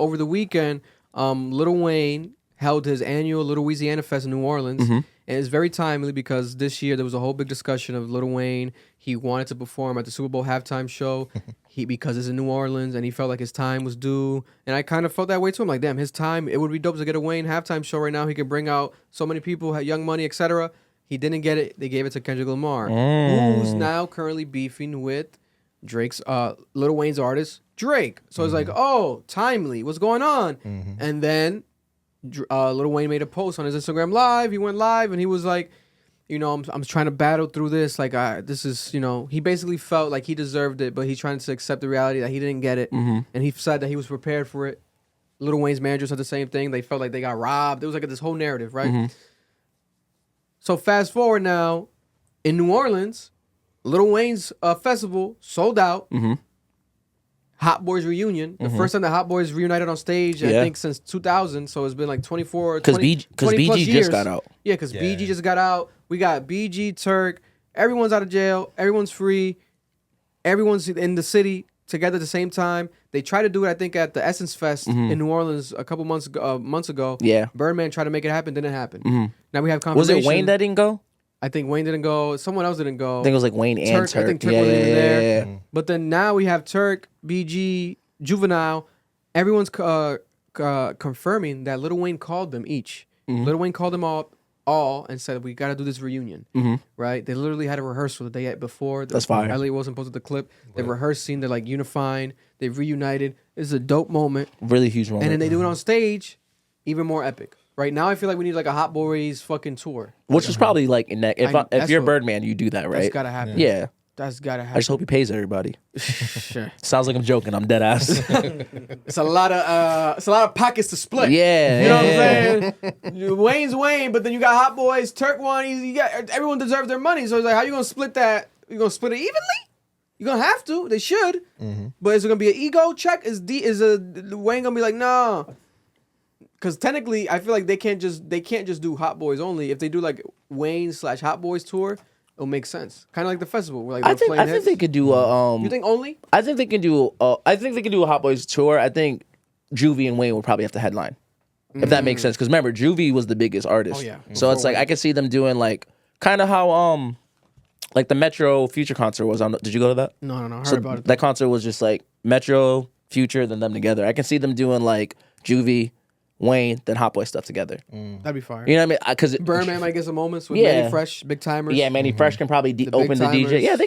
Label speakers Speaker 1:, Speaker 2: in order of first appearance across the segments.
Speaker 1: over the weekend, Lil Wayne held his annual Little Louisiana Fest in New Orleans. And it's very timely because this year there was a whole big discussion of Lil Wayne. He wanted to perform at the Super Bowl halftime show because it's in New Orleans and he felt like his time was due. And I kind of felt that way too. I'm like, damn, his time, it would be dope to get a Wayne halftime show right now. He could bring out so many people, Young Money, etc. He didn't get it. They gave it to Kendrick Lamar, who's now currently beefing with Drake's, Lil Wayne's artist, Drake. So it's like, oh, timely. What's going on? And then Lil Wayne made a post on his Instagram Live. He went live and he was like, you know, I'm trying to battle through this. Like, this is, you know, he basically felt like he deserved it, but he's trying to accept the reality that he didn't get it. And he said that he was prepared for it. Lil Wayne's manager said the same thing. They felt like they got robbed. It was like this whole narrative, right? So fast forward now, in New Orleans, Lil Wayne's festival sold out. Hot Boys reunion. The first time the Hot Boys reunited on stage, I think, since 2000. So it's been like 24, 20 plus
Speaker 2: BG
Speaker 1: years.
Speaker 2: just got out.
Speaker 1: Yeah, because BG just got out. We got BG, Turk. Everyone's out of jail. Everyone's free. Everyone's in the city together at the same time. They tried to do it, I think, at the Essence Fest in New Orleans a couple months ago.
Speaker 2: Yeah.
Speaker 1: Birdman tried to make it happen. Didn't happen. Now we have confirmation.
Speaker 2: Was it Wayne that didn't go?
Speaker 1: I think Wayne didn't go. Someone else didn't go.
Speaker 2: I think it was like Wayne and Turk.
Speaker 1: I think Turk wasn't even there. But then now we have Turk, BG, Juvenile. Everyone's confirming that Lil Wayne called them each. Lil Wayne called them all and said, we got to do this reunion. Right? They literally had a rehearsal the day before.
Speaker 2: That's fire.
Speaker 1: Elliot wasn't posted the clip. They're rehearsing. They're like unifying. They've reunited. It's a dope moment.
Speaker 2: Really huge moment.
Speaker 1: And then they do it on stage. Even more epic. Right now, I feel like we need like a Hot Boys fucking tour.
Speaker 2: Which is probably like in that. If you're Birdman, you do that, right?
Speaker 1: That's gotta happen.
Speaker 2: Yeah.
Speaker 1: That's gotta happen.
Speaker 2: I just hope he pays everybody.
Speaker 1: Sure.
Speaker 2: Sounds like I'm joking. I'm dead ass.
Speaker 1: It's a lot of pockets to split.
Speaker 2: Yeah.
Speaker 1: You know what I'm saying? Wayne's Wayne, but then you got Hot Boys, Turk one. You got everyone deserves their money. So it's like, how you gonna split that? You gonna split it evenly? You're gonna have to. They should. But is it gonna be an ego check? Is Wayne gonna be like, no? Because technically, I feel like they can't just do Hot Boys only. If they do like Wayne / Hot Boys tour, it'll make sense. Kind of like the festival. Where, like,
Speaker 2: I think they could do
Speaker 1: You think only?
Speaker 2: I think they can do. I think they can do a Hot Boys tour. I think Juvie and Wayne will probably have to headline, if that makes sense. Because remember, Juvie was the biggest artist.
Speaker 1: Oh yeah.
Speaker 2: So it's like I could see them doing like kind of how like the Metro Future concert was on. Did you go to that?
Speaker 1: No. I heard
Speaker 2: So
Speaker 1: about it.
Speaker 2: that concert was just like Metro, Future, then them together. I can see them doing like Juvie, Wayne, then Hot Boy stuff together.
Speaker 1: That'd be fire.
Speaker 2: You know what I mean? Because
Speaker 1: Birdman might get some moments with
Speaker 2: Yeah.
Speaker 1: Manny Fresh, big timers.
Speaker 2: yeah, Manny Fresh can probably open the DJ.
Speaker 1: timers.
Speaker 2: Yeah, they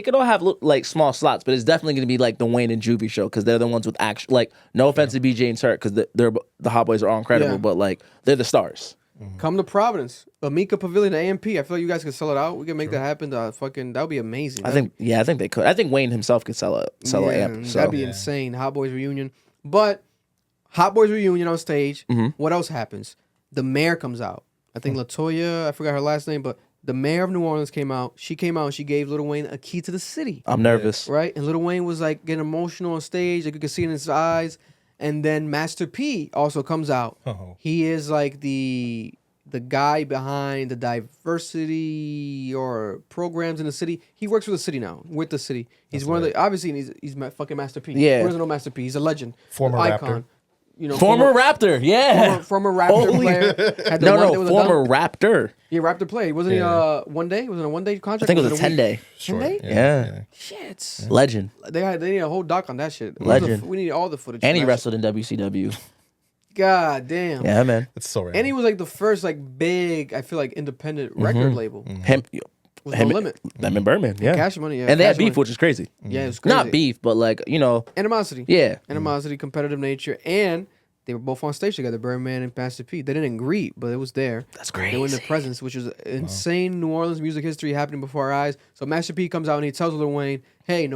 Speaker 2: could all have like small slots, but it's definitely going to be like the Wayne and Juvie show because they're the ones with action. Like, no offense to BJ and Turk because the Hot Boys are all incredible,
Speaker 1: Yeah.
Speaker 2: but like they're the stars.
Speaker 1: Come to Providence, Amika Pavilion, AMP. I feel like you guys could sell it out. We can make that happen. That would be amazing.
Speaker 2: I think they could. I think Wayne himself could sell an amp. So.
Speaker 1: That'd be insane. Hot Boys reunion, but Hot Boys reunion on stage. What else happens? The mayor comes out. I think Latoya, I forgot her last name, but the mayor of New Orleans came out. She came out and she gave Lil Wayne a key to the city.
Speaker 2: I'm nervous.
Speaker 1: Right? And Lil Wayne was like getting emotional on stage. Like you could see it in his eyes. And then Master P also comes out. He is like the guy behind the diversity or programs in the city. He works for the city now, with the city. He's one of the, obviously he's fucking Master P.
Speaker 2: Yeah.
Speaker 1: Who doesn't know Master P? He's a legend.
Speaker 3: Former
Speaker 1: icon.
Speaker 3: Raptor.
Speaker 1: You know,
Speaker 2: Former Raptor, yeah.
Speaker 1: Former Raptor player. Had the
Speaker 2: No,
Speaker 1: one that was a
Speaker 2: former
Speaker 1: dunk.
Speaker 2: Raptor.
Speaker 1: Yeah, Raptor player. Wasn't he 1 day? Was it a 1 day contract?
Speaker 2: I think it was a 10-day.
Speaker 1: 10 day?
Speaker 2: Yeah.
Speaker 1: Shit.
Speaker 2: Legend.
Speaker 1: They need a whole doc on that shit.
Speaker 2: Legend.
Speaker 1: We need all the footage.
Speaker 2: And he
Speaker 1: on that
Speaker 2: wrestled in WCW.
Speaker 1: shit. God damn.
Speaker 2: Yeah, man.
Speaker 3: It's so random.
Speaker 1: And he was like the first like big, I feel like independent record label.
Speaker 2: Him,
Speaker 1: With no limit.
Speaker 2: Them and Berman, yeah.
Speaker 1: Cash Money, yeah.
Speaker 2: And they had
Speaker 1: Cash
Speaker 2: beef,
Speaker 1: Money.
Speaker 2: which is crazy.
Speaker 1: Yeah, it was crazy.
Speaker 2: Not beef, but like, you know.
Speaker 1: Animosity.
Speaker 2: Yeah.
Speaker 1: Animosity, competitive nature, and they were both on stage together, Birdman and Master P. They didn't greet, but it was there.
Speaker 2: That's crazy.
Speaker 1: They were in the presence, which is insane New Orleans music history happening before our eyes. So Master P comes out and he tells Lil Wayne, hey,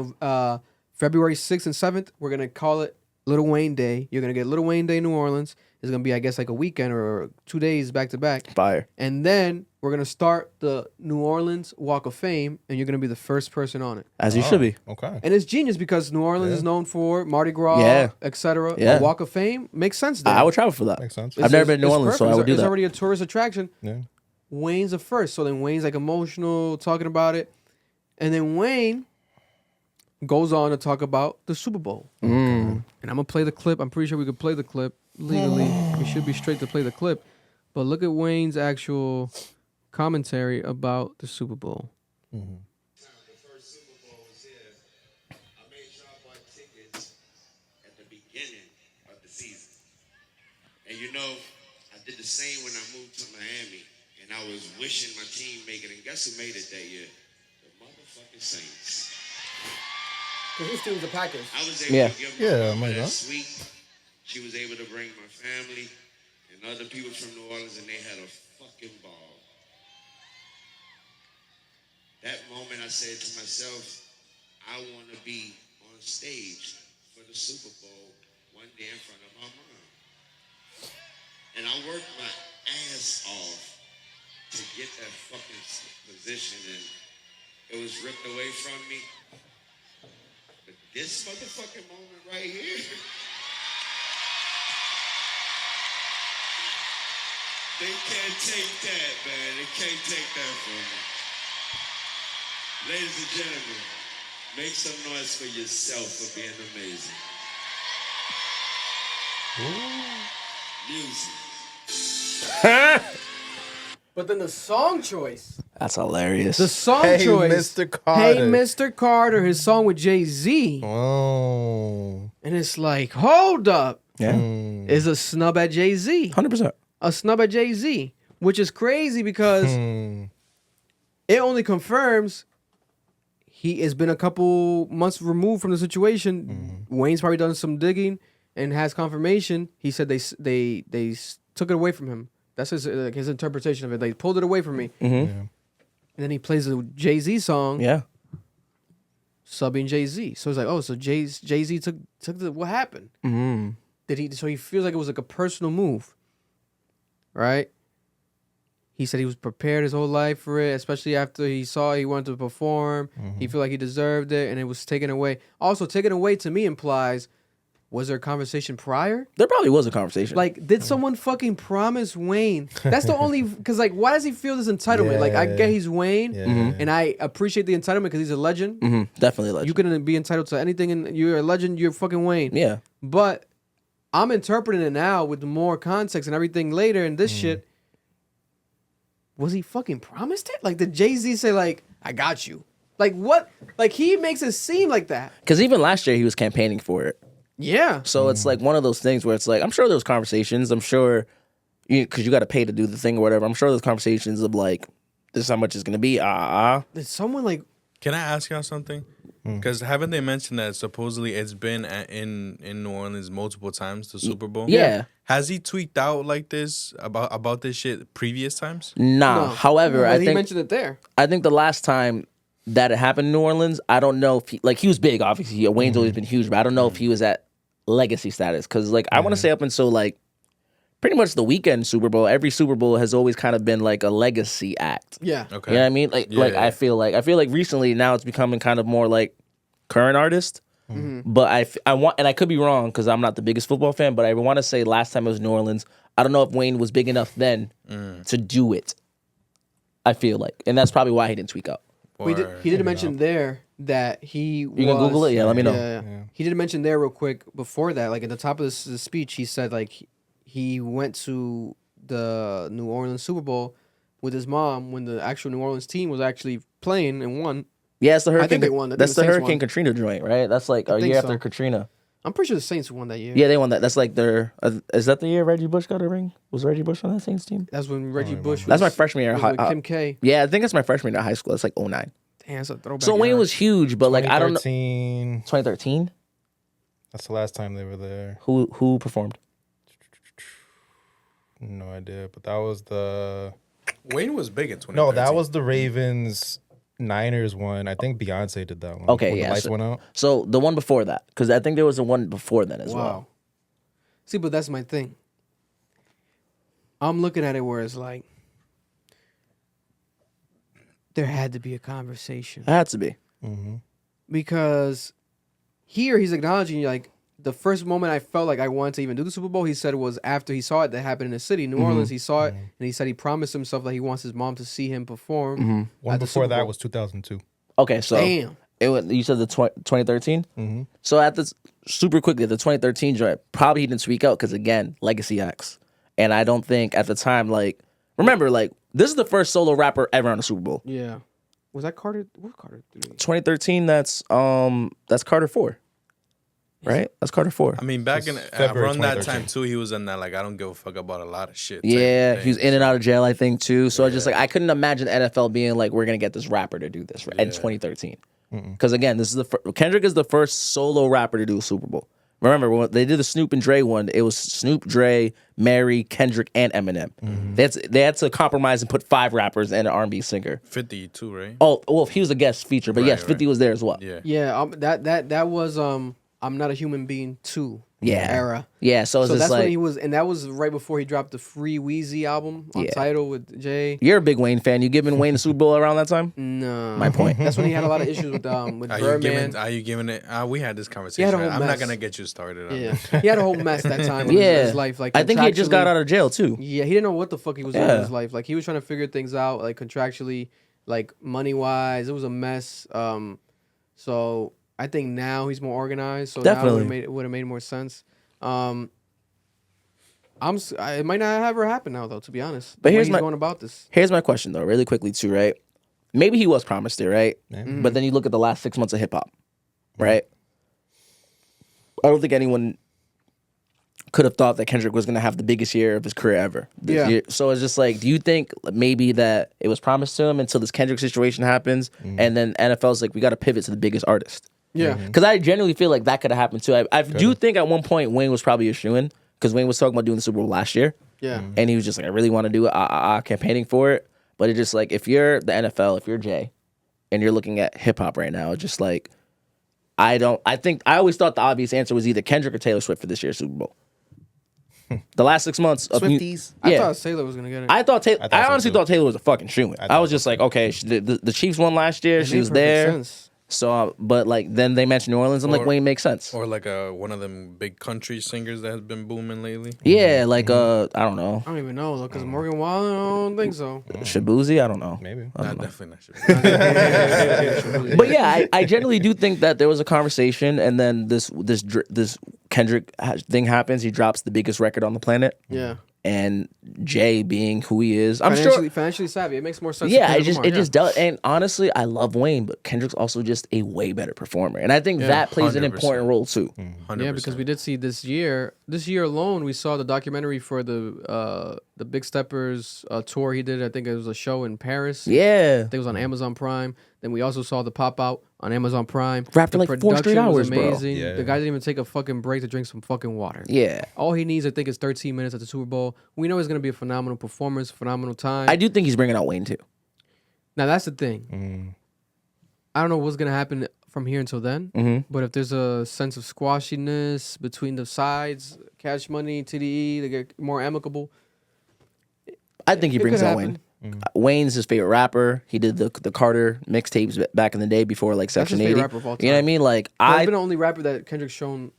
Speaker 1: February 6th and 7th, we're going to call it Lil Wayne Day. You're going to get Lil Wayne Day in New Orleans. It's going to be, I guess, like a weekend or 2 days back to back.
Speaker 2: Fire.
Speaker 1: And then we're going to start the New Orleans Walk of Fame, and you're going to be the first person on it.
Speaker 2: As you should be.
Speaker 3: Okay.
Speaker 1: And it's genius because New Orleans is known for Mardi Gras, etc.
Speaker 2: Yeah.
Speaker 1: Walk of Fame makes sense there.
Speaker 2: I would travel for that.
Speaker 3: Makes sense.
Speaker 2: I've never been to New Orleans, so I would do
Speaker 1: It's
Speaker 2: that.
Speaker 1: already a tourist attraction.
Speaker 3: Yeah.
Speaker 1: Wayne's the first. So then Wayne's like emotional, talking about it. And then Wayne goes on to talk about the Super Bowl. And I'm gonna play the clip. I'm pretty sure we could play the clip legally. We should be straight to play the clip. But look at Wayne's actual commentary about the Super Bowl.
Speaker 3: The first Super Bowl was here. I made sure I bought tickets at the beginning of the season. And you know, I did the same when I moved to Miami. And I was wishing my team make it. And guess who made it that year? The motherfucking Saints.
Speaker 1: Because this dude's the Packers.
Speaker 3: I was able to give my mom
Speaker 4: my
Speaker 3: that
Speaker 4: God.
Speaker 3: suite. She was able to bring my family and other people from New Orleans, and they had a fucking ball. That moment I said to myself, I want to be on stage for the Super Bowl one day in front of my mom. And I worked my ass off to get that fucking position, and it was ripped away from me. But this motherfucking moment right here, they can't take that, man. They can't take that from me. Ladies and gentlemen, make some noise for yourself for being amazing. Music.
Speaker 1: But then the song choice.
Speaker 2: That's hilarious.
Speaker 1: The song
Speaker 4: Hey,
Speaker 1: choice.
Speaker 4: Mr. Carter.
Speaker 1: Hey, Mr. Carter. His song with Jay-Z.
Speaker 4: Oh.
Speaker 1: And it's like, hold up.
Speaker 2: Yeah.
Speaker 1: Is a snub at Jay-Z.
Speaker 2: 100%.
Speaker 1: A snub at Jay-Z. Which is crazy because it only confirms he has been a couple months removed from the situation. Wayne's probably done some digging and has confirmation. He said they took it away from him. That's his interpretation of it. They pulled it away from me. And then he plays a Jay-Z song.
Speaker 2: Yeah.
Speaker 1: Subbing Jay-Z. So it's like, oh, so Jay-Z took the, what happened? Did he? So he feels like it was like a personal move, right? He said he was prepared his whole life for it, especially after he saw he wanted to perform. He felt like he deserved it, and it was taken away. Also, taken away to me implies, was there a conversation prior?
Speaker 2: There probably was a conversation.
Speaker 1: Like, did someone fucking promise Wayne? That's the only, because like, why does he feel this entitlement? Like, I get he's Wayne, and I appreciate the entitlement because he's a legend.
Speaker 2: Definitely a legend.
Speaker 1: You couldn't be entitled to anything, and you're a legend. You're fucking Wayne.
Speaker 2: Yeah.
Speaker 1: But I'm interpreting it now with more context and everything later, and this shit. Was he fucking promised it? Like, did Jay-Z say, like, I got you? Like, what? Like, he makes it seem like that.
Speaker 2: Because even last year he was campaigning for it.
Speaker 1: Yeah.
Speaker 2: So it's like one of those things where it's like, I'm sure there was conversations. I'm sure, because you got to pay to do the thing or whatever. I'm sure there's conversations of like, this is how much it's going to be.
Speaker 1: Did someone, like...
Speaker 5: Can I ask y'all something? Because haven't they mentioned that supposedly it's been in New Orleans multiple times, the Super Bowl?
Speaker 2: Yeah.
Speaker 5: Has he tweaked out like this about this shit previous times?
Speaker 2: Nah.
Speaker 1: No.
Speaker 2: However,
Speaker 1: Well,
Speaker 2: I
Speaker 1: he
Speaker 2: think
Speaker 1: mentioned it there.
Speaker 2: the last time that it happened in New Orleans, I don't know if he was big, obviously. Wayne's always been huge, but I don't know if he was at legacy status. Because like I want to say up until like pretty much the weekend Super Bowl, every Super Bowl has always kind of been like a legacy act.
Speaker 1: Yeah.
Speaker 2: You
Speaker 5: Okay.
Speaker 2: know what I mean? Like
Speaker 5: Yeah.
Speaker 2: I feel like recently now it's becoming kind of more like current artist. But I want, and I could be wrong because I'm not the biggest football fan, but I want to say last time it was New Orleans, I don't know if Wayne was big enough then to do it. I feel like, and that's probably why he didn't tweak out.
Speaker 1: He did mention there that he
Speaker 2: You can Google it? Yeah, let me know.
Speaker 1: Yeah. He did mention there real quick before that, like at the top of the speech, he said like he went to the New Orleans Super Bowl with his mom when the actual New Orleans team was actually playing and won.
Speaker 2: Yeah, it's the Hurricane.
Speaker 1: I think they won. I think
Speaker 2: That's
Speaker 1: the
Speaker 2: the
Speaker 1: Saints
Speaker 2: Hurricane
Speaker 1: won.
Speaker 2: Katrina joint, right? That's like a
Speaker 1: think
Speaker 2: year
Speaker 1: so.
Speaker 2: after Katrina.
Speaker 1: I'm pretty sure the Saints won that year.
Speaker 2: Yeah, they won that. That's like their. Is that the year Reggie Bush got a ring? Was Reggie Bush on that Saints team?
Speaker 1: That's when Reggie Bush was.
Speaker 2: That's my freshman year.
Speaker 1: was with Kim K.
Speaker 2: Yeah, I think that's my freshman year of high school. It's like 09.
Speaker 1: Damn, that's a throwback.
Speaker 2: So Wayne
Speaker 1: era.
Speaker 2: was huge, but like I don't know.
Speaker 4: 2013.
Speaker 2: 2013.
Speaker 4: That's the last time they were there.
Speaker 2: Who performed?
Speaker 4: No idea, but that was the...
Speaker 5: Wayne was big in 2013.
Speaker 4: No, that was the Ravens Niners one. I think Beyonce did that one.
Speaker 2: Okay,
Speaker 4: when
Speaker 2: yeah.
Speaker 4: the lights went out.
Speaker 2: So the one before that, because I think there was a one before then as
Speaker 1: Wow.
Speaker 2: well.
Speaker 1: See, but that's my thing. I'm looking at it where it's like there had to be a conversation
Speaker 2: It had to be.
Speaker 1: because here he's acknowledging like the first moment I felt like I wanted to even do the Super Bowl. He said it was after he saw it that happened in the city, New Orleans. He saw it and he said he promised himself that he wants his mom to see him perform.
Speaker 4: One
Speaker 1: at the
Speaker 4: before
Speaker 1: Super
Speaker 4: that
Speaker 1: Bowl.
Speaker 4: was 2002.
Speaker 2: Okay, so
Speaker 1: Damn.
Speaker 2: You said the 2013? Mm-hmm. So at this, super quickly, the 2013 joint, probably he didn't speak out because, again, Legacy X. And I don't think at the time, like, remember, like, this is the first solo rapper ever on the Super Bowl.
Speaker 1: Yeah. Was that Carter? What Carter 3?
Speaker 2: 2013, that's Carter 4. Right? That's Carter 4.
Speaker 5: I mean, back in
Speaker 4: February
Speaker 5: around that
Speaker 4: 2013.
Speaker 5: time too, he was in that like I don't give a fuck about a lot of shit. type
Speaker 2: Yeah,
Speaker 5: of
Speaker 2: he was
Speaker 5: thing.
Speaker 2: in and out of jail, I think, too. So I just like I couldn't imagine the NFL being like, we're gonna get this rapper to do this in 2013. Because again, this is Kendrick is the first solo rapper to do a Super Bowl. Remember when they did the Snoop and Dre one? It was Snoop, Dre, Mary, Kendrick, and Eminem. They had to compromise and put 5 rappers and an R&B singer.
Speaker 5: 50 too, right?
Speaker 2: Oh, well, he was a guest feature, but yes, 50 was there as well.
Speaker 5: Yeah.
Speaker 1: Yeah. That was I'm Not a Human Being 2
Speaker 2: Yeah.
Speaker 1: era.
Speaker 2: Yeah, so it's
Speaker 1: So
Speaker 2: just
Speaker 1: that's
Speaker 2: like
Speaker 1: when he was, and that was right before he dropped the Free Wheezy album on
Speaker 2: Yeah.
Speaker 1: Tidal with Jay.
Speaker 2: you're a big Wayne fan. You giving Wayne the Super Bowl around that time?
Speaker 1: No,
Speaker 2: My point.
Speaker 1: That's when he had a lot of issues with
Speaker 5: Are
Speaker 1: Birdman.
Speaker 5: you giving it? We had this
Speaker 1: He
Speaker 5: conversation.
Speaker 1: had a whole
Speaker 5: I'm
Speaker 1: mess.
Speaker 5: not gonna get you started on
Speaker 1: Yeah,
Speaker 5: this.
Speaker 1: he had a whole mess that time in
Speaker 2: Yeah,
Speaker 1: his life. Like
Speaker 2: I think he had just got
Speaker 1: contractually-
Speaker 2: out of jail too.
Speaker 1: Yeah, he didn't know what the fuck he was doing
Speaker 2: Yeah.
Speaker 1: in his life. Like he was trying to figure things out, like contractually, like money wise. It was a mess. So I think now he's more organized. So
Speaker 2: Definitely.
Speaker 1: now it would have made more sense. It might not ever happen now though, to be honest.
Speaker 2: But
Speaker 1: The way
Speaker 2: here's
Speaker 1: he's
Speaker 2: my-
Speaker 1: going about this.
Speaker 2: Here's my question though, really quickly too, right? Maybe he was promised it, right?
Speaker 1: Mm-hmm.
Speaker 2: But then you look at the last 6 months of hip hop, right? I don't think anyone could have thought that Kendrick was going to have the biggest year of his career ever. this
Speaker 1: Yeah.
Speaker 2: year. So it's just like, do you think maybe that it was promised to him until this Kendrick situation happens, and then NFL's like, we got to pivot to the biggest artist?
Speaker 1: Yeah,
Speaker 2: Because I genuinely feel like that could have happened too. I do think at one point Wayne was probably a shoo-in because Wayne was talking about doing the Super Bowl last year.
Speaker 1: yeah.
Speaker 2: And he was just like, I really want to do it, campaigning for it. But it's just like, if you're the NFL, if you're Jay, and you're looking at hip hop right now, it's just like, I always thought the obvious answer was either Kendrick or Taylor Swift for this year's Super Bowl. The last 6 months of
Speaker 1: Swifties.
Speaker 2: yeah.
Speaker 1: I thought Taylor was gonna get it.
Speaker 2: I
Speaker 4: thought so,
Speaker 2: honestly
Speaker 4: too.
Speaker 2: thought Taylor was a fucking shoo-in. I was just like, okay, the Chiefs won last year.
Speaker 1: It
Speaker 2: She
Speaker 1: made
Speaker 2: was
Speaker 1: perfect
Speaker 2: there.
Speaker 1: sense.
Speaker 2: So, but like then they mentioned New Orleans. I'm like,
Speaker 5: Or-
Speaker 2: Wayne makes sense.
Speaker 5: Or like one of them big country singers that has been booming lately.
Speaker 2: Yeah, like I don't know,
Speaker 1: I don't even know because Morgan Wallen. I don't think so.
Speaker 2: Shabuzi. I don't know.
Speaker 4: Maybe.
Speaker 5: Definitely not. Sure.
Speaker 2: But yeah, I generally do think that there was a conversation, and then this Kendrick thing happens. He drops the biggest record on the planet,
Speaker 1: Yeah,
Speaker 2: and Jay being who he is, I'm sure.
Speaker 1: financially savvy. It makes more sense. to
Speaker 2: Yeah,
Speaker 1: Kendrick Lamar,
Speaker 2: it just does. And honestly, I love Wayne, but Kendrick's also just a way better performer, and I think that plays an
Speaker 5: 100%.
Speaker 2: important role too.
Speaker 5: 100%.
Speaker 1: Yeah, because we did see this year alone, we saw the documentary for the Big Steppers tour he did. I think it was a show in Paris.
Speaker 2: Yeah,
Speaker 1: I think it was on Amazon Prime. Then we also saw the pop out on Amazon Prime.
Speaker 2: Rapped for
Speaker 1: The
Speaker 2: like 4 straight
Speaker 1: production was
Speaker 2: hours, bro.
Speaker 1: amazing.
Speaker 4: Yeah.
Speaker 1: The guy didn't even take a fucking break to drink some fucking water.
Speaker 2: yeah.
Speaker 1: All he needs, I think, is 13 minutes at the Super Bowl. We know it's gonna be a phenomenal performance, phenomenal time.
Speaker 2: I do think he's bringing out Wayne too.
Speaker 1: Now that's the thing. I don't know what's gonna happen from here until then.
Speaker 2: Mm-hmm.
Speaker 1: But if there's a sense of squashiness between the sides, Cash Money, TDE, they get more amicable.
Speaker 2: I think he
Speaker 1: It
Speaker 2: brings
Speaker 1: could
Speaker 2: out
Speaker 1: happen.
Speaker 2: Wayne. Wayne's his favorite rapper. He did the Carter mixtapes back in the day before like
Speaker 1: That's his
Speaker 2: Section 80.
Speaker 1: favorite rapper of all
Speaker 2: You know what I
Speaker 1: time.
Speaker 2: mean? Like
Speaker 1: I've been the only rapper that Kendrick's shown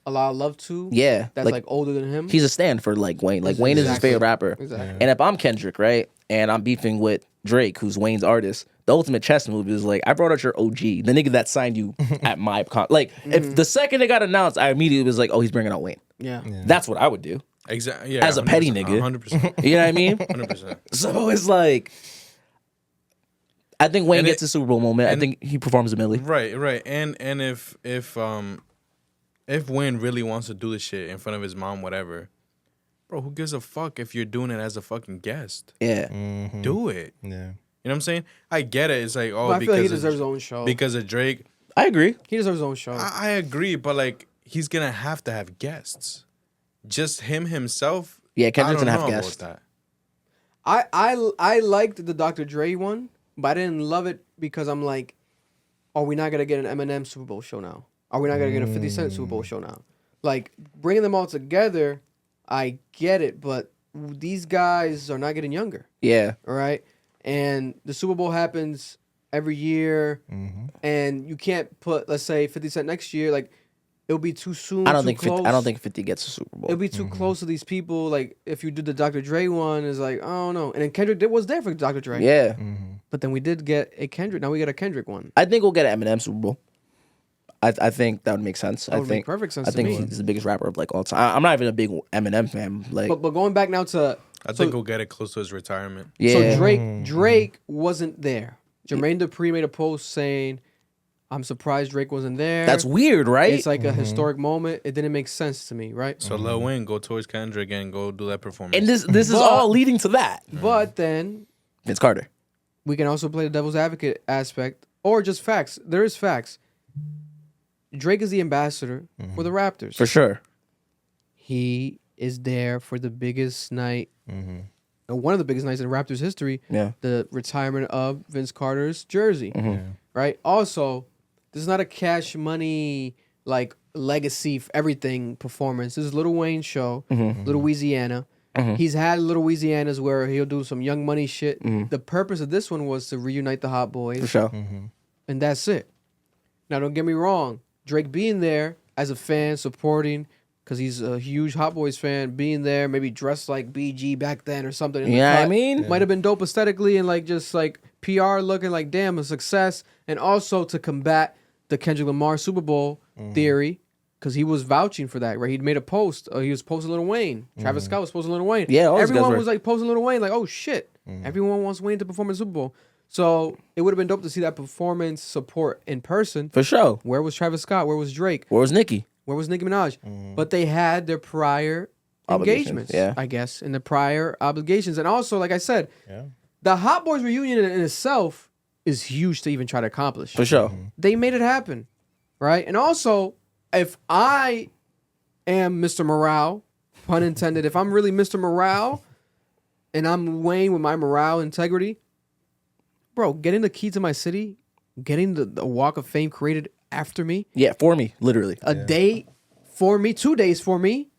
Speaker 1: a lot of love to.
Speaker 2: yeah,
Speaker 1: That's like older than him.
Speaker 2: he's a stand for like Wayne. Like Wayne is his
Speaker 1: Exactly.
Speaker 2: favorite rapper.
Speaker 1: Exactly.
Speaker 2: And if I'm Kendrick, right, and I'm beefing with Drake, who's Wayne's artist, the ultimate chess move is like, I brought out your OG, the nigga that signed you at my like. If the second it got announced, I immediately was like, oh, he's bringing out Wayne.
Speaker 1: yeah.
Speaker 2: That's what I would do.
Speaker 5: Exactly. Yeah.
Speaker 2: As a petty nigga.
Speaker 5: 100%.
Speaker 2: You know what I mean?
Speaker 5: 100%.
Speaker 2: So it's like, I think Wayne
Speaker 5: And
Speaker 2: gets a Super Bowl moment. I
Speaker 5: and-
Speaker 2: think he performs a milli.
Speaker 5: Right. And if Wayne really wants to do this shit in front of his mom, whatever, bro, who gives a fuck if you're doing it as a fucking guest?
Speaker 2: Yeah.
Speaker 5: Do it.
Speaker 4: Yeah.
Speaker 5: You know what I'm saying? I get it. It's like, oh,
Speaker 1: But I feel like he
Speaker 5: because
Speaker 1: deserves his
Speaker 5: of,
Speaker 1: own show.
Speaker 5: because of Drake.
Speaker 2: I agree.
Speaker 1: He deserves his own show.
Speaker 5: I agree, but like he's gonna have to have guests. Just him himself.
Speaker 2: Yeah, Kendrick's
Speaker 5: I
Speaker 2: gonna
Speaker 5: don't
Speaker 2: have
Speaker 5: know
Speaker 2: guests.
Speaker 5: about that.
Speaker 1: I liked the Dr. Dre one, but I didn't love it because I'm like, are we not gonna get an Eminem Super Bowl show now? Are we not gonna get a 50 Cent Super Bowl show now? Like bringing them all together, I get it, but these guys are not getting younger.
Speaker 2: Yeah.
Speaker 1: All right, and the Super Bowl happens every year, and you can't put, let's say, 50 Cent next year. Like it'll be too soon.
Speaker 2: I don't
Speaker 1: too
Speaker 2: think 50,
Speaker 1: close.
Speaker 2: I don't think 50 gets a Super Bowl.
Speaker 1: It'll be too close to these people. Like if you did the Dr. Dre one, is like I don't know. And then Kendrick was there for Dr. Dre.
Speaker 2: Yeah.
Speaker 1: But then we did get a Kendrick. Now we got a Kendrick one.
Speaker 2: I think we'll get an Eminem Super Bowl. I think that would make sense.
Speaker 1: That would make perfect sense
Speaker 2: I
Speaker 1: to
Speaker 2: think
Speaker 1: me.
Speaker 2: he's the biggest rapper of like all time. I'm not even a big Eminem fan. Like,
Speaker 1: But going back now to
Speaker 5: I think we'll get it close to his retirement.
Speaker 2: yeah.
Speaker 1: so Drake wasn't there. Jermaine Dupri made a post saying, "I'm surprised Drake wasn't there."
Speaker 2: That's weird, right?
Speaker 1: It's like a historic moment. It didn't make sense to me, right?
Speaker 5: So Lil Wayne go towards Kendrick and go do that performance.
Speaker 2: and this is all leading to that.
Speaker 1: But then
Speaker 2: Vince Carter.
Speaker 1: we can also play the devil's advocate aspect or just facts. There is facts. Drake is the ambassador for the Raptors.
Speaker 2: For sure.
Speaker 1: He is there for the biggest night, one of the biggest nights in Raptors history,
Speaker 2: Yeah.
Speaker 1: the retirement of Vince Carter's jersey, right? Also, this is not a cash money, like, legacy, everything performance. This is Lil Wayne's show, Little Louisiana. He's had Little Louisianas where he'll do some Young Money shit. The purpose of this one was to reunite the Hot Boys.
Speaker 2: For sure.
Speaker 1: And that's it. Now, don't get me wrong. Drake being there as a fan, supporting, because he's a huge Hot Boys fan, being there, maybe dressed like BG back then or something. In the
Speaker 2: Yeah, I
Speaker 1: cut.
Speaker 2: mean?
Speaker 1: Might have been dope aesthetically and like just like PR looking like, damn, a success. And also to combat the Kendrick Lamar Super Bowl theory, because he was vouching for that, right? He'd made a post. He was posting Lil Wayne. Travis Scott was posting Lil Wayne.
Speaker 2: Yeah, all those guys
Speaker 1: everyone
Speaker 2: were.
Speaker 1: was like posting Lil Wayne, like, oh shit. Everyone wants Wayne to perform in the Super Bowl. So it would have been dope to see that performance support in person.
Speaker 2: For sure.
Speaker 1: Where was Travis Scott? Where was Drake?
Speaker 2: Where was Nicki?
Speaker 1: Where was Nicki Minaj? But they had their prior
Speaker 2: Obligations,
Speaker 1: engagements,
Speaker 2: yeah.
Speaker 1: I guess, and the prior obligations. And also, like I said,
Speaker 4: Yeah.
Speaker 1: the Hot Boys reunion in itself is huge to even try to accomplish.
Speaker 2: For sure.
Speaker 1: They made it happen, right? And also, if I am Mr. Morale, pun intended, if I'm really Mr. Morale and I'm Wayne with my morale integrity, bro, getting the key to my city, getting the Walk of Fame created after me,
Speaker 2: Yeah, for me, literally.
Speaker 1: a day for me, 2 days for me,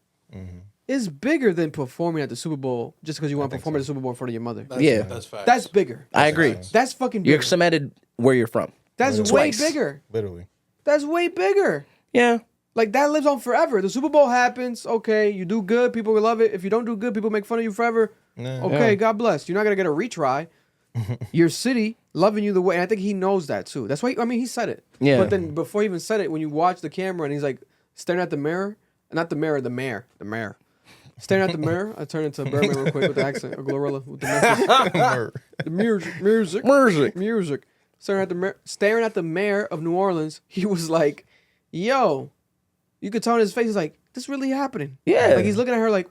Speaker 1: is bigger than performing at the Super Bowl just because you want to perform at the Super Bowl in front of your mother.
Speaker 2: Yeah.
Speaker 5: That's facts.
Speaker 1: That's bigger.
Speaker 2: I agree.
Speaker 1: That's fucking bigger.
Speaker 2: You're cemented where you're from.
Speaker 1: That's way
Speaker 2: Twice.
Speaker 1: bigger.
Speaker 4: Literally.
Speaker 1: That's way bigger.
Speaker 2: Yeah.
Speaker 1: Like that lives on forever. The Super Bowl happens. Okay, you do good, people will love it. If you don't do good, people make fun of you forever.
Speaker 4: Yeah.
Speaker 1: Okay, God bless. You're not gonna get a retry. Your city loving you the way, and I think he knows that too. That's why. I mean, he said it.
Speaker 2: Yeah.
Speaker 1: But then before he even said it, when you watch the camera and he's like staring at the mirror, not the mirror, the mayor, staring at the mirror. I turned into a Birdman real quick with the accent, a Glorilla with the music. Staring at the mayor of New Orleans, he was like, "Yo," you could tell in his face, he's like, "This really happening?"
Speaker 2: Yeah.
Speaker 1: Like he's looking at her like,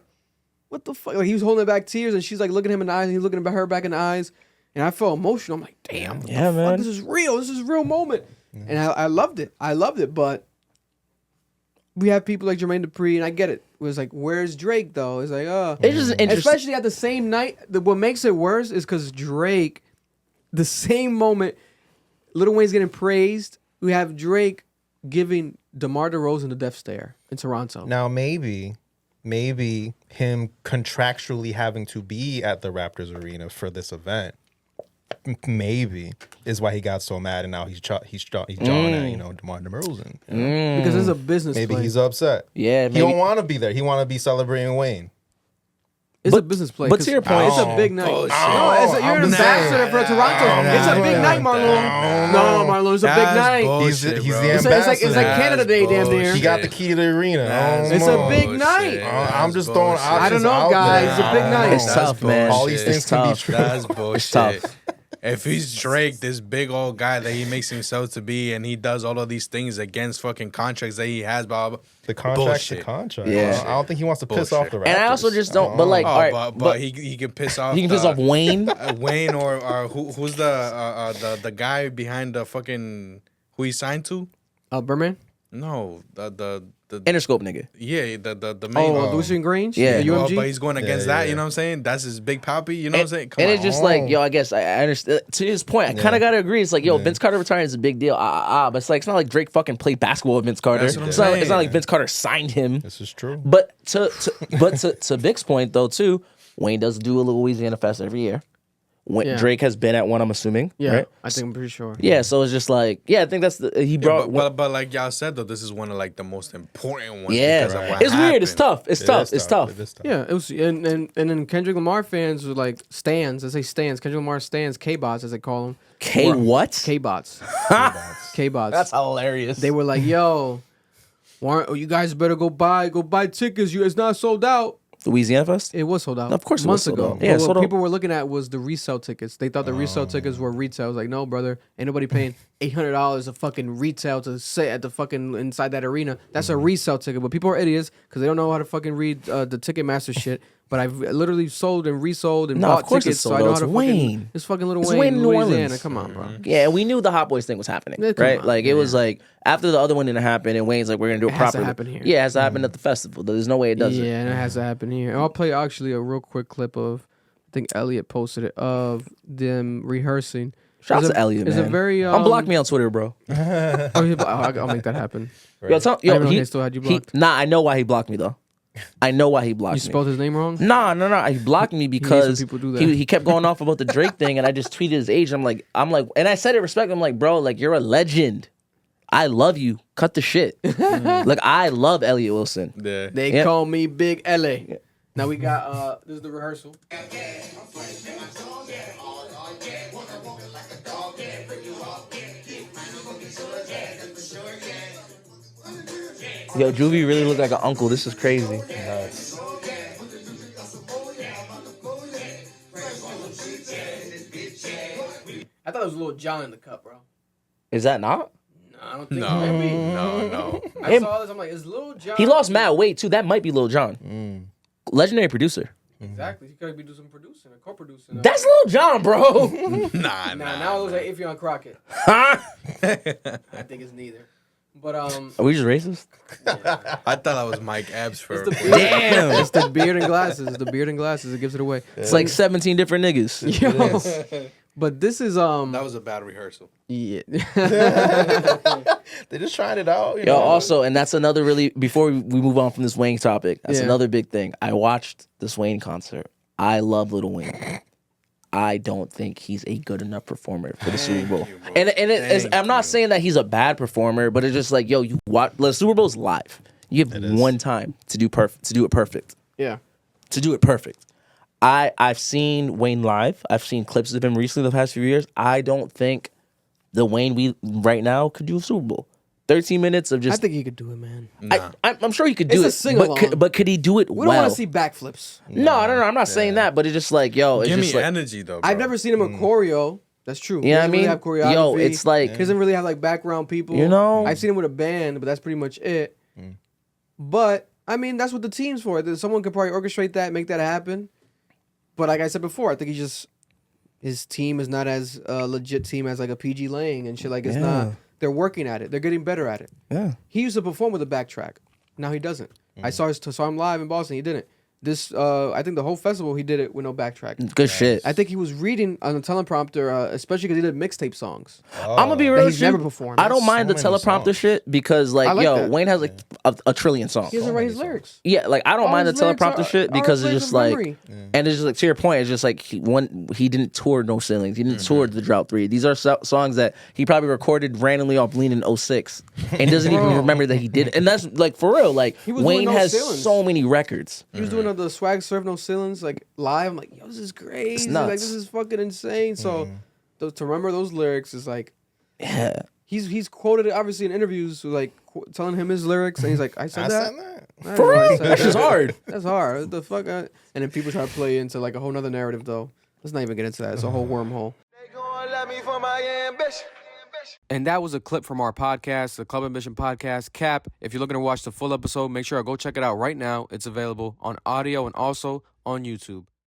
Speaker 1: "What the fuck?" Like he was holding back tears, and she's like looking him in the eyes, and he's looking at her back in the eyes, and I felt emotional. I'm like, "Damn, what
Speaker 2: Yeah,
Speaker 1: the fuck?
Speaker 2: man.
Speaker 1: This is real. This is a real moment," and I loved it. I loved it, but we have people like Jermaine Dupri, and I get it. It was like, "Where's Drake though?" It's like,
Speaker 2: It's just an interesting.
Speaker 1: especially at the same night. What makes it worse is because Drake, the same moment, Lil Wayne's getting praised. We have Drake giving DeMar DeRozan the death stare in Toronto.
Speaker 4: Now maybe him contractually having to be at the Raptors arena for this event, maybe is why he got so mad, and now he's jawing at DeMar DeRozan. You know?
Speaker 1: Because it's a business
Speaker 4: Maybe
Speaker 1: play.
Speaker 4: he's upset.
Speaker 2: Yeah,
Speaker 4: He
Speaker 2: maybe.
Speaker 4: don't want to be there. He want to be celebrating Wayne.
Speaker 1: It's a business play.
Speaker 2: but to your point-
Speaker 1: it's a big night.
Speaker 5: Bullshit.
Speaker 1: You're an
Speaker 4: I'm
Speaker 1: ambassador
Speaker 4: saying-
Speaker 1: for Toronto. It's a big night, Marlon. No, Marlon, it's a big night.
Speaker 4: He's the
Speaker 1: It's
Speaker 4: ambassador.
Speaker 1: like Canada Day, damn near.
Speaker 4: He got the key to the arena.
Speaker 1: It's a big night.
Speaker 4: I'm just throwing options
Speaker 1: I don't know,
Speaker 4: out
Speaker 1: guys.
Speaker 4: there.
Speaker 1: It's a big night.
Speaker 2: It's tough, man.
Speaker 4: All these things
Speaker 2: It's
Speaker 4: can be
Speaker 2: tough.
Speaker 4: true.
Speaker 5: That's bullshit.
Speaker 2: tough.
Speaker 5: If he's Drake, this big old guy that he makes himself to be, and he does all of these things against fucking contracts that he has, blah, blah, blah.
Speaker 4: The contract's the
Speaker 5: Bullshit.
Speaker 4: contract.
Speaker 2: Yeah.
Speaker 4: I don't think he wants to piss
Speaker 5: Bullshit.
Speaker 4: off the Raptors.
Speaker 2: And I also just don't. But like,
Speaker 5: Oh,
Speaker 2: all right,
Speaker 5: but he can piss off.
Speaker 2: he can piss off Wayne.
Speaker 5: Wayne or who's the guy behind the fucking who he signed to?
Speaker 1: Berman?
Speaker 5: No, the
Speaker 2: Interscope nigga.
Speaker 5: the main.
Speaker 1: Oh, Lucian Grange?
Speaker 2: Yeah.
Speaker 1: The
Speaker 5: Well,
Speaker 1: UMG?
Speaker 5: but he's going against
Speaker 4: Yeah,
Speaker 5: that.
Speaker 4: yeah.
Speaker 5: You know what I'm saying? That's his big poppy. You know what I'm saying? Come
Speaker 2: And
Speaker 5: on.
Speaker 2: it's just like, yo, I guess I understand. To his point, I kind of gotta agree. It's like, yo, Vince Carter retiring is a big deal. But it's like, it's not like Drake fucking played basketball with Vince Carter.
Speaker 5: That's what I'm
Speaker 2: It's not
Speaker 5: saying.
Speaker 2: like Vince Carter signed him.
Speaker 4: This is true.
Speaker 2: But to Vic's point though too, Wayne does do a little Louisiana Fest every year. when
Speaker 1: Yeah.
Speaker 2: Drake has been at one, I'm assuming.
Speaker 1: Yeah,
Speaker 2: Right?
Speaker 1: I think I'm pretty sure.
Speaker 2: Yeah, so it's just like, I think that's he brought.
Speaker 5: But like y'all said though, this is one of like the most important ones.
Speaker 2: Yeah,
Speaker 5: because of what
Speaker 2: it's weird. It's
Speaker 5: happened.
Speaker 2: tough. It's tough. It's tough.
Speaker 4: It is tough.
Speaker 1: Yeah, it was, and then Kendrick Lamar fans were like stans. They say stans. Kendrick Lamar stans, K-bots as they call them.
Speaker 2: K what?
Speaker 1: K-bots. K-bots.
Speaker 2: That's hilarious.
Speaker 1: They were like, "Yo, you guys better go buy tickets. It's not sold out."
Speaker 2: Louisiana Fest.
Speaker 1: It was sold out.
Speaker 2: Of course it was
Speaker 1: months
Speaker 2: sold
Speaker 1: ago.
Speaker 2: out. Yeah,
Speaker 1: But
Speaker 2: sold
Speaker 1: what
Speaker 2: out.
Speaker 1: people were looking at was the resale tickets. They thought the resale tickets were retail. I was like, no, brother, ain't nobody paying $800 of fucking retail to sit at the fucking inside that arena. That's a resale ticket. But people are idiots because they don't know how to fucking read the Ticketmaster shit. But I've literally sold and resold and
Speaker 2: No,
Speaker 1: bought
Speaker 2: of course
Speaker 1: tickets,
Speaker 2: it's
Speaker 1: so
Speaker 2: sold
Speaker 1: I know
Speaker 2: out.
Speaker 1: how to
Speaker 2: It's
Speaker 1: fucking.
Speaker 2: Wayne.
Speaker 1: It's fucking Little
Speaker 2: It's
Speaker 1: Wayne,
Speaker 2: Wayne in New
Speaker 1: Louisiana.
Speaker 2: Orleans.
Speaker 1: Come on, bro.
Speaker 2: Yeah, and we knew the Hot Boys thing was happening,
Speaker 1: Yeah, come
Speaker 2: right?
Speaker 1: on.
Speaker 2: Like it was like after the other one didn't happen, and Wayne's like, we're gonna do it,
Speaker 1: It has to
Speaker 2: properly.
Speaker 1: happen here.
Speaker 2: Yeah, it has to happen at the festival. There's no way it doesn't.
Speaker 1: Yeah, and it has to happen here. And I'll play actually a real quick clip of, I think Elliot posted it, of them rehearsing.
Speaker 2: Shout out
Speaker 1: It's
Speaker 2: to Elliot,
Speaker 1: It's
Speaker 2: man.
Speaker 1: a very
Speaker 2: Unblock me on Twitter, bro.
Speaker 1: I'll make that happen.
Speaker 2: Yo, tell,
Speaker 1: I didn't know
Speaker 2: he
Speaker 1: they still had you blocked.
Speaker 2: I know why he blocked me though. I know why he blocked
Speaker 1: You
Speaker 2: me.
Speaker 1: spelled his name wrong?
Speaker 2: Nah. He blocked me because
Speaker 1: people do that.
Speaker 2: he kept going off about the Drake thing, and I just tweeted his age. I'm like, and I said it respect. I'm like, bro, like you're a legend. I love you. Cut the shit. Like I love Elliot Wilson.
Speaker 5: Yeah.
Speaker 1: They
Speaker 2: Yep.
Speaker 1: call me Big LA. Now we got this is the rehearsal.
Speaker 2: Yo, Juvie really look like an uncle. This is crazy.
Speaker 1: I thought it was a little John in the cup, bro.
Speaker 2: Is that not?
Speaker 1: No, I don't think
Speaker 5: No,
Speaker 1: maybe.
Speaker 5: no.
Speaker 1: I saw this. I'm like, is Lil John?
Speaker 2: He lost mad weight too. That might be Lil Jon. Legendary producer.
Speaker 1: Exactly. He could be doing some producing or co-producing.
Speaker 2: That's Lil Jon, bro.
Speaker 5: Nah.
Speaker 1: Now it looks like Ify Crockett. I think it's neither. But
Speaker 2: Are we just racist?
Speaker 5: I thought I was Mike Epps for.
Speaker 1: it's the
Speaker 2: Damn.
Speaker 1: It's the beard and glasses. The beard and glasses. It gives it away.
Speaker 2: It's like 17 different niggas.
Speaker 1: Yo. But this is
Speaker 5: That was a bad rehearsal.
Speaker 1: yeah.
Speaker 4: They're just trying it out. You
Speaker 2: Yo,
Speaker 4: know?
Speaker 2: also, and that's another really, before we move on from this Wayne topic, that's
Speaker 1: Yeah.
Speaker 2: another big thing. I watched this Wayne concert. I love Lil Wayne. I don't think he's a good enough performer for the Super Bowl. I'm not saying that he's a bad performer, but it's just like, yo, you watch the Super Bowl's live. You have one time to do it perfect.
Speaker 1: Yeah.
Speaker 2: To do it perfect. I've seen Wayne live. I've seen clips of him recently the past few years. I don't think the Wayne we right now could do a Super Bowl. 13 minutes of
Speaker 1: I
Speaker 2: just.
Speaker 1: think he could do it, man.
Speaker 2: I'm sure he could do
Speaker 1: It's a
Speaker 2: it,
Speaker 1: sing-along.
Speaker 2: but could he do it
Speaker 1: We
Speaker 2: well?
Speaker 1: don't want to see backflips.
Speaker 2: No, I'm not saying that, but it's just like, yo, it's
Speaker 5: Give me
Speaker 2: just like,
Speaker 5: energy though. Bro.
Speaker 1: I've never seen him in choreo. That's true.
Speaker 2: You know what I
Speaker 1: He doesn't really
Speaker 2: mean?
Speaker 1: have choreography.
Speaker 2: Yo, it's like-
Speaker 1: he doesn't really have like background people.
Speaker 2: You know?
Speaker 1: I've seen him with a band, but that's pretty much it. But I mean, that's what the team's for. Someone could probably orchestrate that, make that happen. But like I said before, I think his team is not as legit team as like a PG Lang and shit. Like it's not. They're working at it. They're getting better at it.
Speaker 2: Yeah.
Speaker 1: He used to perform with a backtrack. Now he doesn't. I saw him live in Boston. He didn't. This I think the whole festival he did it with no backtrack.
Speaker 2: Good shit.
Speaker 1: I think he was reading on the teleprompter, especially because he did mixtape songs.
Speaker 2: I'm gonna be real.
Speaker 1: That
Speaker 2: with
Speaker 1: he's
Speaker 2: you.
Speaker 1: never performed.
Speaker 2: I don't mind the
Speaker 4: So many
Speaker 2: teleprompter
Speaker 4: songs.
Speaker 2: shit because, like,
Speaker 1: I like
Speaker 2: yo,
Speaker 1: that.
Speaker 2: Wayne has like a trillion songs.
Speaker 1: He doesn't write his lyrics.
Speaker 2: Yeah, like I don't
Speaker 1: All
Speaker 2: mind the
Speaker 1: his lyrics
Speaker 2: teleprompter
Speaker 1: are-
Speaker 2: shit
Speaker 1: are
Speaker 2: because it's
Speaker 1: plays
Speaker 2: just
Speaker 1: of
Speaker 2: like,
Speaker 1: memory.
Speaker 2: and it's just like to your point, it's just like he didn't tour No Ceilings, he didn't tour the Drought 3. These are songs that he probably recorded randomly off Lean in 06 and doesn't even remember that he did. And that's like for real, like
Speaker 1: was
Speaker 2: Wayne
Speaker 1: doing No
Speaker 2: has
Speaker 1: Ceilings.
Speaker 2: so many records.
Speaker 1: He was doing the Swag Surf No Ceilings like live. I'm like, yo, this is crazy.
Speaker 2: nuts.
Speaker 1: Like this is fucking insane. So to remember those lyrics is like,
Speaker 2: Yeah.
Speaker 1: he's quoted it obviously in interviews, like telling him his lyrics, and he's like, I said
Speaker 4: I
Speaker 1: that.
Speaker 4: said that.
Speaker 1: I
Speaker 2: For
Speaker 1: know I
Speaker 2: real?
Speaker 1: said
Speaker 2: That's
Speaker 1: that.
Speaker 2: just hard.
Speaker 1: That's hard. What the fuck? And then people try to play into like a whole nother narrative though. Let's not even get into that. It's a whole wormhole.
Speaker 6: They gon' love me for my ambition.
Speaker 1: And that was a clip from our podcast, the Club Ambition podcast, Cap. If you're looking to watch the full episode, make sure to go check it out right now. It's available on audio and also on YouTube.